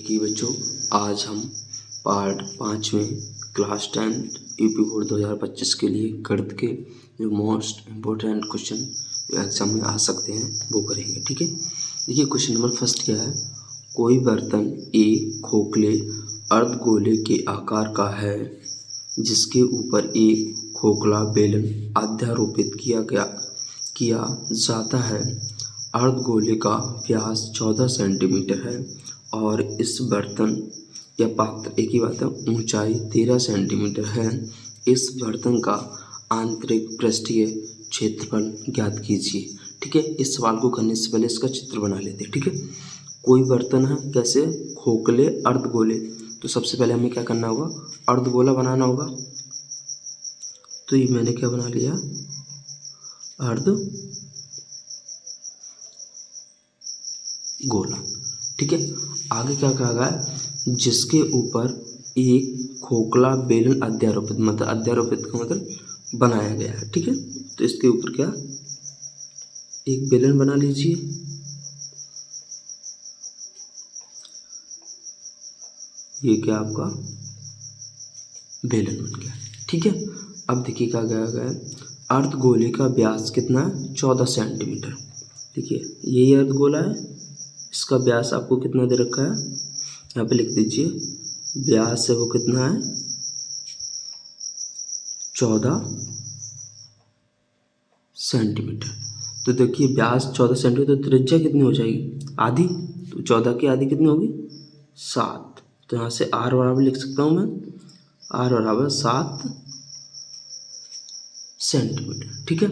देखिए बच्चों, आज हम पार्ट 5 में क्लास 10 यूपी बोर्ड 2025 के लिए गणित के जो मोस्ट इम्पोर्टेंट क्वेश्चन जो एग्जाम में आ सकते हैं वो करेंगे। ठीक है, देखिए क्वेश्चन नंबर फर्स्ट क्या है। कोई बर्तन एक खोखले अर्धगोले के आकार का है जिसके ऊपर एक खोखला बेलन अध्यारोपित किया जाता है। अर्धगोले का व्यास 14 सेंटीमीटर है और इस बर्तन या पात्र एक ही बात है ऊंचाई 13 सेंटीमीटर है। इस बर्तन का आंतरिक पृष्ठीय क्षेत्रफल ज्ञात कीजिए। ठीक है, इस सवाल को करने से पहले इसका चित्र बना लेते हैं। ठीक है, कोई बर्तन है कैसे खोखले अर्धगोले, तो सबसे पहले हमें क्या करना होगा, अर्धगोला बनाना होगा। तो ये मैंने क्या बना लिया, अर्धगोला। ठीक है, आगे क्या कहा गया है, जिसके ऊपर एक खोखला बेलन अध्यारोपित, मतलब अध्यारोपित का मतलब बनाया गया है। ठीक है, तो इसके ऊपर क्या एक बेलन बना लीजिए। ये क्या आपका बेलन बन गया। ठीक है, अब देखिए क्या कहा गया है, अर्धगोले का व्यास कितना है, 14 सेंटीमीटर। देखिए यही अर्धगोला है, इसका व्यास आपको कितना दे रखा है, यहाँ पे लिख दीजिए। व्यास है वो कितना है, 14 सेंटीमीटर। तो देखिए व्यास 14 सेंटीमीटर, तो त्रिज्या कितनी हो जाएगी, आधी। तो 14 की आधी कितनी होगी, 7। तो यहाँ से r बराबर लिख सकता हूँ मैं, r बराबर 7 सेंटीमीटर। ठीक है,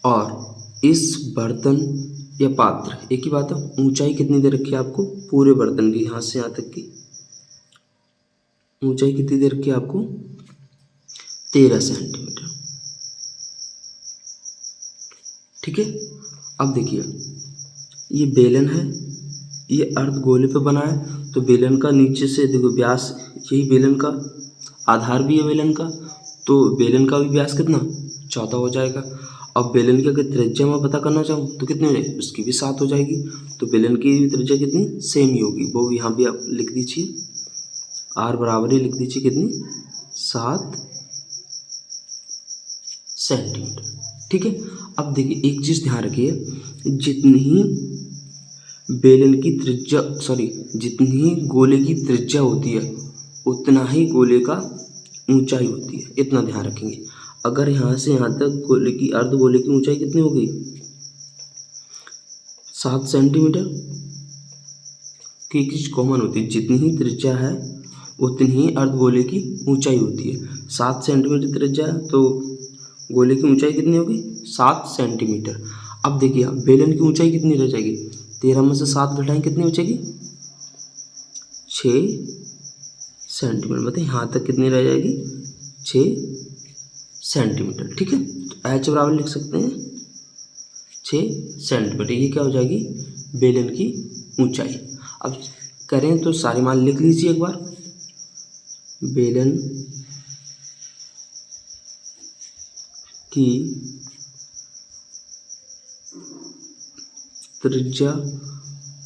और इस बर्तन या पात्र एक ही बात है, ऊंचाई कितनी दे रखी है आपको, पूरे बर्तन की यहाँ से यहाँ तक की ऊंचाई कितनी दे रखी है आपको, 13 सेंटीमीटर। ठीक है, अब देखिए ये बेलन है, ये अर्धगोले पे बना है, तो बेलन का नीचे से देखो व्यास, यही बेलन का आधार भी है बेलन का, तो बेलन का भी व्यास कितना 14 हो जाएगा। अब बेलन की अगर त्रिज्या मैं पता करना चाहूँ तो कितनी हो जाएगी, उसकी भी 7 हो जाएगी। तो बेलन की त्रिज्या कितनी सेम ही होगी, वो यहाँ भी आप लिख दीजिए, r बराबर ही लिख दीजिए कितनी, 7 सेंटीमीटर। ठीक है, अब देखिए एक चीज़ ध्यान रखिए, जितनी बेलन की त्रिज्या जितनी गोले की त्रिज्या होती है उतना ही गोले का ऊंचाई होती है, इतना ध्यान रखेंगे। अगर यहाँ से यहाँ तक गोले की अर्धगोले की ऊंचाई कितनी हो गई, 7 सेंटीमीटर। की एक चीज़ कॉमन होती है, जितनी ही त्रिज्या है उतनी ही अर्धगोले की ऊंचाई होती है। 7 सेंटीमीटर त्रिज्या है तो गोले की ऊंचाई कितनी होगी, 7 सेंटीमीटर। अब देखिए बेलन की ऊंचाई कितनी रह जाएगी, 13 में से 7 घटाएं कितनी हो जाएगी, 6 सेंटीमीटर। मतलब यहाँ तक कितनी रह जाएगी, 6 सेंटीमीटर। ठीक है, तो h बराबर लिख सकते हैं 6 सेंटीमीटर। ये क्या हो जाएगी, बेलन की ऊंचाई। अब करें तो सारी मान लिख लीजिए एक बार। बेलन की त्रिज्या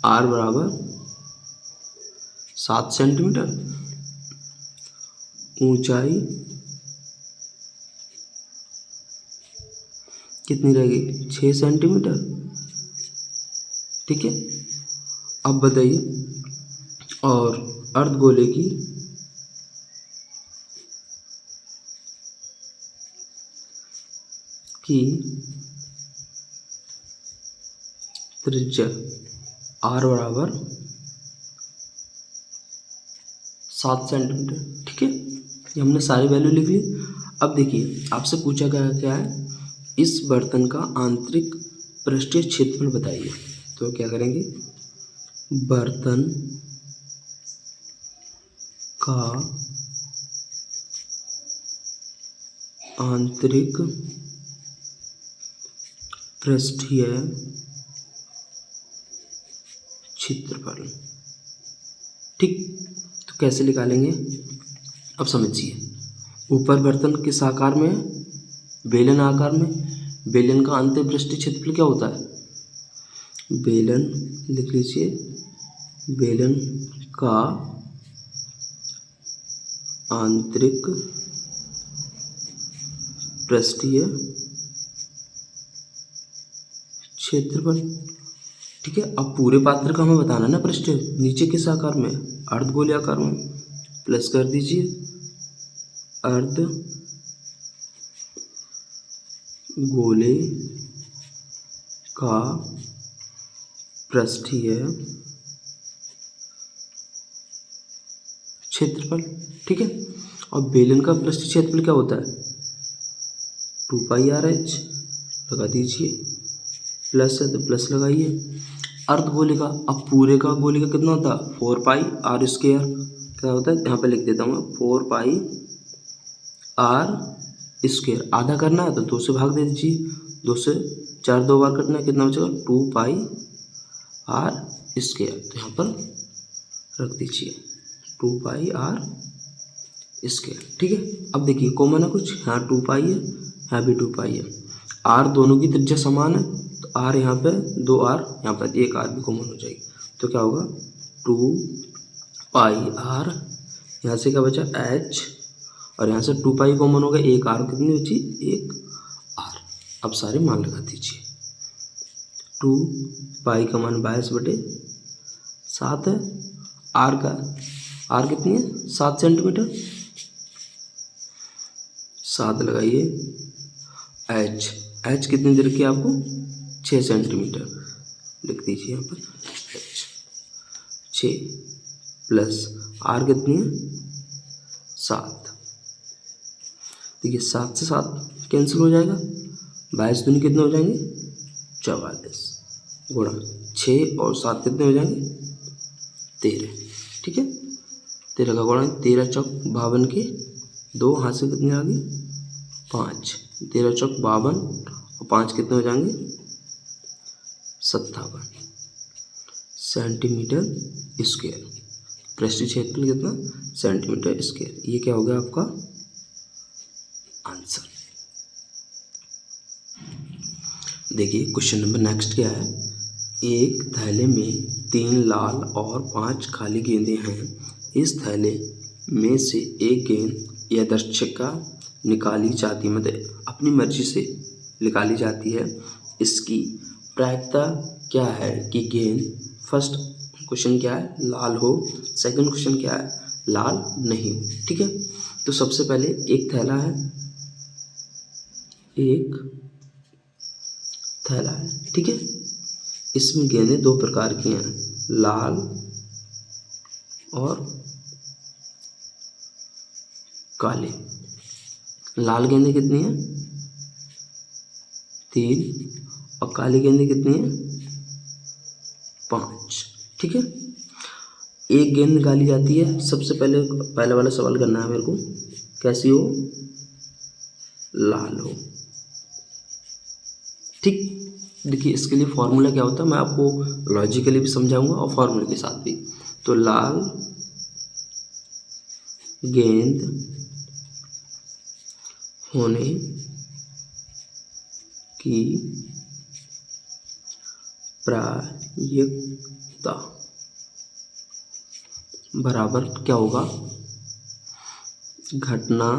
r बराबर 7 सेंटीमीटर, ऊंचाई कितनी रहेगी, 6 सेंटीमीटर। ठीक है, अब बताइए, और अर्धगोले की त्रिज्या r बराबर 7 सेंटीमीटर। ठीक है, ये हमने सारी वैल्यू लिख ली। अब देखिए आपसे पूछा गया क्या है, इस बर्तन का आंतरिक पृष्ठीय क्षेत्रफल बताइए। तो क्या करेंगे, बर्तन का आंतरिक पृष्ठीय क्षेत्रफल। ठीक, तो कैसे निकालेंगे, अब समझिए। ऊपर बर्तन किस आकार में है, बेलन आकार में। बेलन का अंतः पृष्ठीय क्षेत्रफल क्या होता है, बेलन लिख लीजिए, बेलन का आंतरिक पृष्ठीय क्षेत्रफल। ठीक है, अब पूरे पात्र का हमें बताना ना पृष्ठ नीचे किस आकार में, अर्धगोलीय आकार में। प्लस कर दीजिए अर्धगोले का पृष्ठीय क्षेत्रफल। ठीक है, और बेलन का पृष्ठीय क्षेत्रफल क्या होता है, 2πr/h लगा दीजिए, प्लस है तो प्लस लगाइए। अर्धगोले का, अब पूरे का गोले का कितना होता है, 4πr²। क्या होता है, यहाँ पे लिख देता हूँ मैं 4πr²। आधा करना है तो 2 से भाग दे दीजिए, 2 से 4 2 बार कटना है, कितना बचेगा 2πr²। तो यहाँ पर रख दीजिए 2πr²। ठीक है, अब देखिए कॉमन है कुछ, यहाँ 2π है, यहाँ भी 2π है। r दोनों की त्रिज्या समान है तो r यहाँ पे 2r, यहाँ पर एक r भी कॉमन हो जाएगी, तो क्या होगा 2πr। यहाँ से क्या बचा h, और यहाँ से 2π कॉमन हो गया, एक r कितनी बची, एक r। अब सारे मान लगा दीजिए, 2π का मान 22/7 है, r का r कितनी है 7 सेंटीमीटर, 7 लगाइए। h कितनी दे रखी है आपको, 6 सेंटीमीटर, लिख दीजिए यहाँ पर h 6 प्लस r कितनी है 7। देखिए 7 से 7 कैंसिल हो जाएगा, 22 दूनी कितने हो जाएंगे 44, गुणा 6 और 7 कितने हो जाएंगे 13। ठीक है, 13 का गुणा 13 चौक 52 के 2, हाथ से कितने आ गई 5, 13 चौक 52 और 5 कितने हो जाएंगे 57 सेंटीमीटर स्क्वायर। पृष्ठीय क्षेत्रफल कितना, सेंटीमीटर स्क्वायर। ये क्या हो गया आपका आंसर। देखिए क्वेश्चन नंबर नेक्स्ट क्या है, एक थैले में 3 लाल और 5 काली गेंदें हैं। इस थैले में से एक गेंद यादृच्छिका निकाली जाती है, मतलब अपनी मर्जी से निकाली जाती है। इसकी प्रायिकता क्या है कि गेंद, फर्स्ट क्वेश्चन क्या है लाल हो, सेकंड क्वेश्चन क्या है लाल नहीं हो। ठीक है, तो सबसे पहले एक थैला है, एक थैला है। ठीक है, इसमें गेंदें 2 प्रकार की हैं, लाल और काले। लाल गेंदें कितनी हैं 3 और काली गेंदें कितनी हैं 5। ठीक है, एक गेंद निकाली जाती है। सबसे पहले पहला वाला सवाल करना है मेरे को, कैसी हो, लाल हो। ठीक, देखिए इसके लिए फॉर्मूला क्या होता है, मैं आपको लॉजिकली भी समझाऊंगा और फॉर्मूले के साथ भी। तो लाल गेंद होने की प्रायिकता बराबर क्या होगा, घटना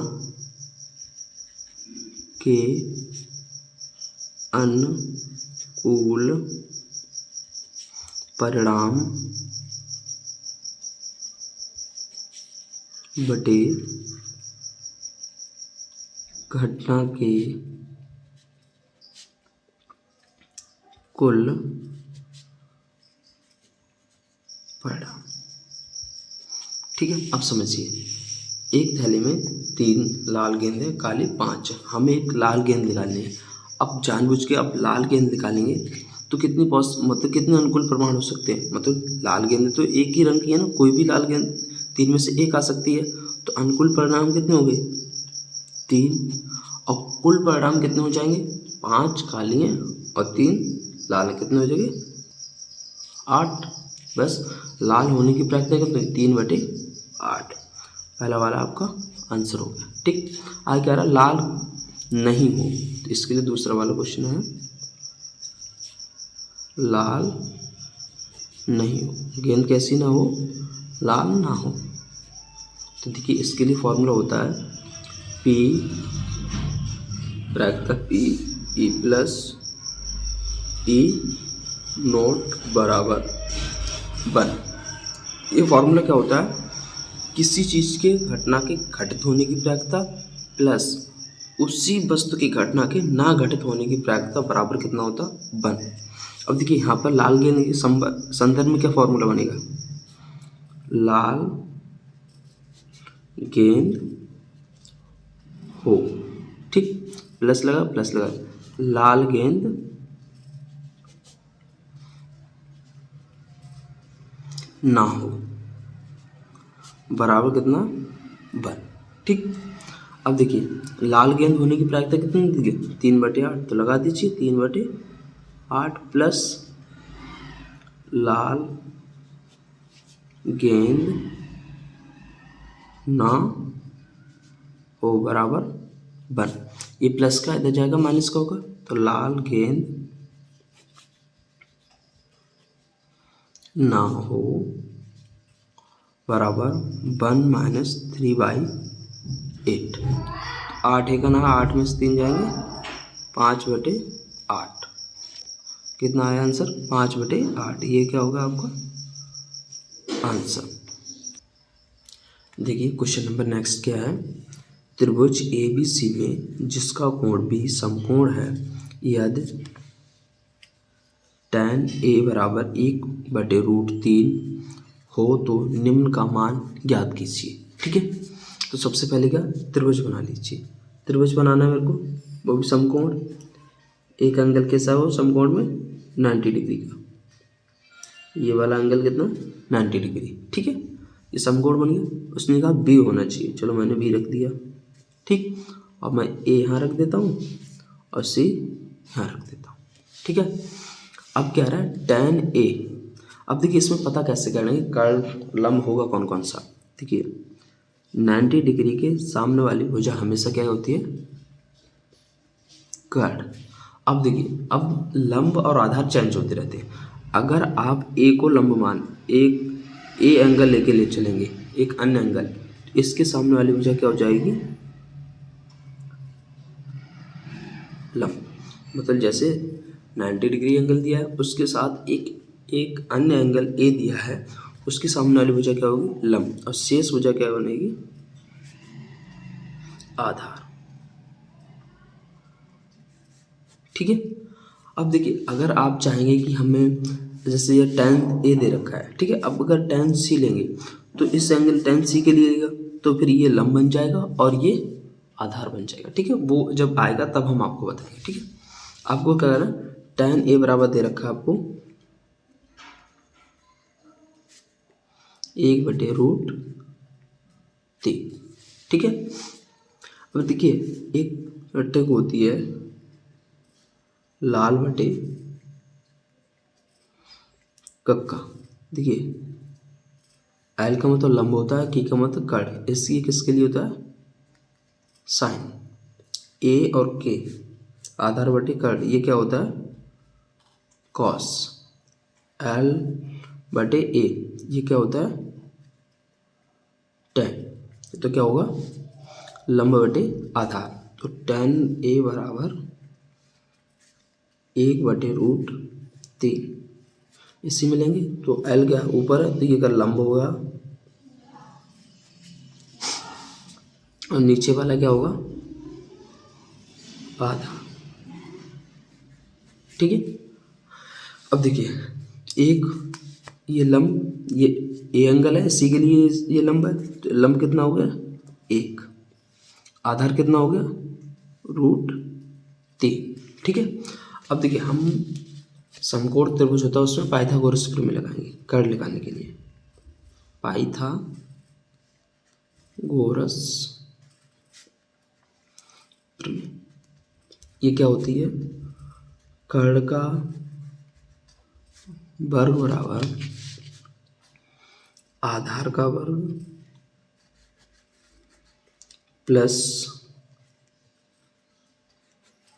के अनुकूल परिणाम बटे घटना के कुल परिणाम। ठीक है, अब समझिए, एक थैले में 3 लाल गेंद है, काली 5। हमें एक लाल गेंद निकालनी है। अब जानबूझ के आप लाल गेंद निकालेंगे तो कितनी मतलब कितने अनुकूल प्रमाण हो सकते हैं, मतलब लाल गेंद तो एक ही रंग की है ना, कोई भी लाल गेंद 3 में से एक आ सकती है, तो अनुकूल परिणाम कितने हो गए 3, और कुल परिणाम कितने हो जाएंगे 5 काली हैं और 3 लाल है, कितने हो जाएंगे 8। बस लाल होने की प्रायिकता कितनी 3/8। पहला वाला आपका आंसर हो गया। ठीक, आगे कह रहा लाल नहीं हो, तो इसके लिए दूसरा वाला क्वेश्चन है, लाल नहीं हो, गेंद कैसी ना हो लाल ना हो। तो देखिए इसके लिए फॉर्मूला होता है P bracket P E plus E not बराबर 1। ये फॉर्मूला क्या होता है, किसी चीज़ के घटना के घटित होने की प्रायिकता प्लस उसी वस्तु की घटना के ना घटित होने की प्रायिकता बराबर कितना होता, 1। अब देखिए यहाँ पर लाल गेंद के संदर्भ में क्या फॉर्मूला बनेगा, लाल गेंद हो, ठीक, प्लस लगा लाल गेंद ना हो बराबर कितना, 1, ठीक। अब देखिए लाल गेंद होने की प्रायिकता कितनी दी है, 3/8, तो लगा दीजिए 3/8 प्लस लाल गेंद ना हो बराबर 1। ये प्लस का इधर जाएगा माइनस का होगा, तो लाल गेंद ना हो बराबर 1 माइनस 3/8। 8 है का ना, 8 में से 3 जाएंगे, 5/8। कितना आया आंसर, 5/8। ये क्या होगा आपका आंसर। देखिए क्वेश्चन नंबर नेक्स्ट क्या है, त्रिभुज ABC में जिसका कोण B समकोण है, यदि tan A बराबर 1/√3 हो तो निम्न का मान ज्ञात कीजिए, ठीक है। तो सबसे पहले क्या, त्रिभुज बना लीजिए। त्रिभुज बनाना है मेरे को, वो भी समकोण, एक एंगल कैसा हो समकोण में, 90 डिग्री का, ये वाला एंगल कितना, 90 डिग्री, ठीक है। ये समकोण बन गया, उसने कहा B होना चाहिए, चलो मैंने B रख दिया, ठीक। अब मैं A यहाँ रख देता हूँ और C यहाँ रख देता हूँ, ठीक है। अब क्या रहा है, tan A। अब देखिए इसमें पता कैसे करना है, कर्व लंब होगा कौन कौन सा। देखिए 90 डिग्री के सामने वाली भुजा हमेशा क्या होती है, कर्व। अब देखिए अब लंब और आधार चेंज होते रहते हैं। अगर आप ए को लंब मान एक ए एंगल लेके ले चलेंगे, एक अन्य एंगल, इसके सामने वाली भुजा क्या हो जाएगी, लंब। मतलब जैसे 90 डिग्री एंगल दिया है, उसके साथ एक अन्य एंगल ए दिया है, उसके सामने वाली भुजा क्या होगी, लंब, और शेष भुजा क्या बनेगी, आधार, ठीक है। अब देखिए अगर आप चाहेंगे कि हमें, जैसे ये tan A दे रखा है, ठीक है, अब अगर tan C लेंगे तो इस एंगल tan C के लिए लेगा, तो फिर ये लंब बन जाएगा और ये आधार बन जाएगा, ठीक है। वो जब आएगा तब हम आपको बताएंगे, ठीक है। आपको क्या करना, tan A बराबर दे रखा है आपको 1/√3, ठीक है। अब देखिए एक ट्रिक होती है, लाल बटे कक्का। देखिए एल का मतलब लंब होता है, की का मतलब कर्ण, इसकी किसके लिए होता है, साइन। ए और के आधार बटे कर्ण, ये क्या होता है, कॉस। एल बटे ए ये क्या होता है, टेन। तो क्या होगा, लंब बटे आधार। तो tan A बराबर 1/√3, इसी में लेंगे तो L क्या ऊपर है, तो ये का लंब होगा और नीचे वाला क्या होगा, आधा, ठीक है। अब देखिए एक ये लंब, ये ए एंगल है, सी के लिए ये लंब है, तो लंब कितना हो गया, 1, आधार कितना हो गया, √3, ठीक है। अब देखिए हम समकोण त्रिभुज होता है उसमें पाइथागोरस प्रमेय लगाएंगे कर्ल निकालने के लिए। पाइथागोरस प्रमेय ये क्या होती है, कर्ण का वर्ग बराबर आधार का वर्ग प्लस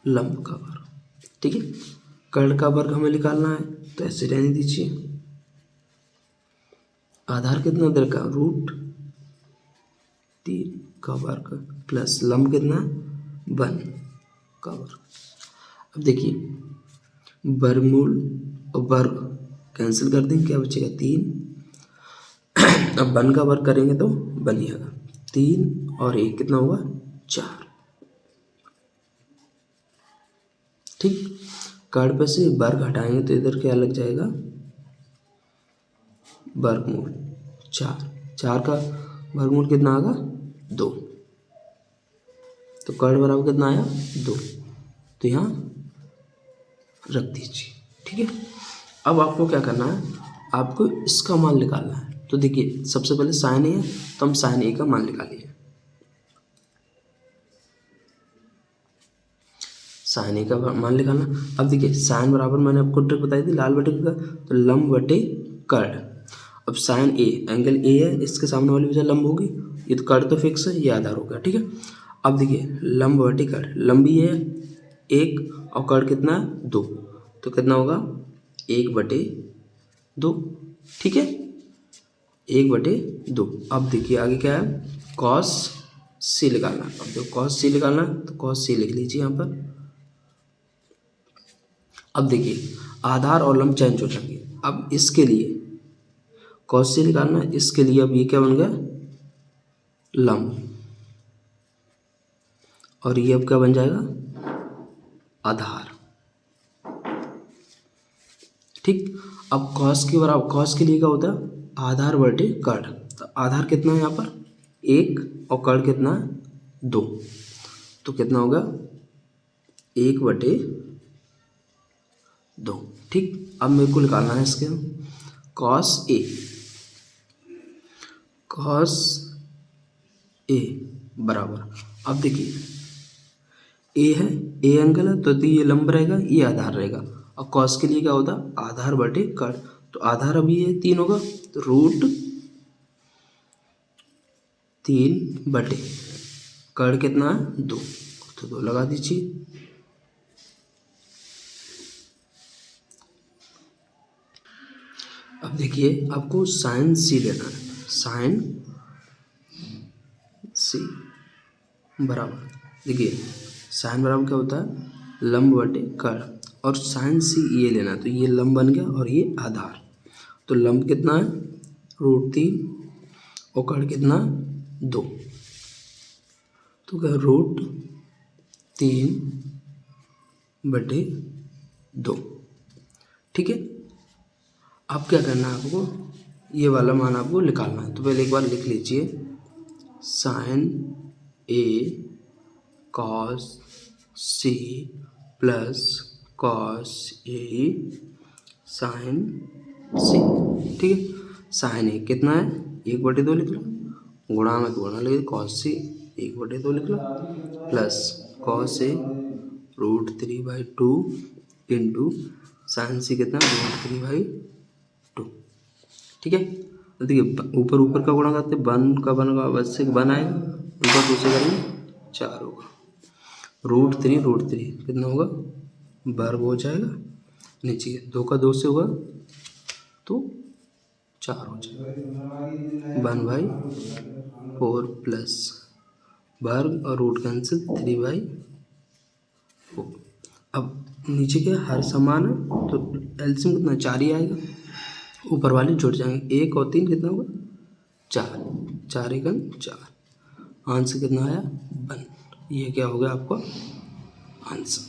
लंब का वर्ग, ठीक है। कर्ण का वर्ग हमें निकालना है, तो ऐसे रहने दीजिए, आधार कितना दे रखा, √3 का वर्ग प्लस लंब कितना 1 का वर्ग। अब देखिए वर्गमूल और वर्ग कैंसिल कर देंगे, क्या बचेगा 3। अब 1 का वर्ग करेंगे तो बनिएगा 3 और 1 कितना होगा 4। ठीक, कार्ड पे से वर्ग हटाएंगे तो इधर क्या लग जाएगा, वर्गमूल 4 का वर्गमूल कितना आएगा 2, तो कार्ड बराबर कितना आया 2, तो यहाँ रख दीजिए। ठीक है, अब आपको क्या करना है, आपको इसका मान निकालना है। तो देखिए सबसे पहले साइन ए है तो हम साइन ए का मान निकालिए। साइन ए का मान निकालना। अब देखिए साइन बराबर मैंने आपको ट्रिक बताई थी लाल बटे का, तो लंब बटे कर्ड। अब साइन ए एंगल ए है, इसके सामने वाली वजह लंब होगी, ये तो कर्ड तो फिक्स है, ये आधार हो गया। ठीक है, अब देखिए लंब बटे कर्ड, लंबी है 1 और कर्ड कितना 2, तो कितना होगा 1/2। ठीक है, 1/2। अब देखिए आगे क्या है, कॉस सी निकालना। अब देखो कॉस सी निकालना तो कॉस सी लिख लीजिए यहाँ पर। अब देखिए आधार और लंब चेंज हो जाएंगे। अब इसके लिए कॉस सी निकालना, इसके लिए अब ये क्या बन गया लंब, और ये अब क्या बन जाएगा आधार। ठीक, अब कॉस के बराबर, कॉस के लिए क्या होता है आधार बटे कर्ड। तो आधार कितना है यहाँ पर 1 और कर्ड कितना है 2, तो कितना होगा 1/2। ठीक, अब मेरे को निकालना है इसके कॉस ए, कॉस ए बराबर, अब देखिए ए है, ए एंगल है तो ये लंब रहेगा, ये आधार रहेगा। और कॉस के लिए क्या होता है आधार बटे कर्ड, तो आधार अभी ये 3 होगा, तो √3 कर्ड कितना है 2, तो 2 लगा दीजिए। अब देखिए आपको साइन सी लेना है, साइन सी बराबर, देखिए साइन बराबर क्या होता है लंब बटे कर्ड, और साइन सी ये लेना है, तो ये लंब बन गया और ये आधार। तो लंब कितना है √3 और कर्ड कितना 2, तो क्या √3/2। ठीक है, अब क्या करना है आपको, ये वाला मान आपको निकालना है। तो पहले एक बार लिख लीजिए sign A cos C plus cos A sign सी। ठीक है, साइन ए कितना है 1/2 लिख लो, गुणा में गुणा लगे कॉस सी 1/2 लिख लो, plus cos A √3/2 into sine सी कितना √3/2। ठीक है, तो देखिए ऊपर ऊपर का गुणा करते 1 का 1 का 1 से 1 आएगा, ऊपर 2 से करेंगे 4 होगा, √3 कितना होगा वर्ग हो जाएगा, नीचे 2 का 2 से होगा तो 4 हो जाएगा, 1/4 प्लस वर्ग और रूट कैंसिल 3/4। अब नीचे क्या हर समान है तो एलसीएम कितना 4 ही आएगा, ऊपर वाले जुड़ जाएंगे, 1 और 3 कितना होगा 4, 4 एकम 4, आंसर कितना आया 1। ये क्या हो गया आपका आंसर।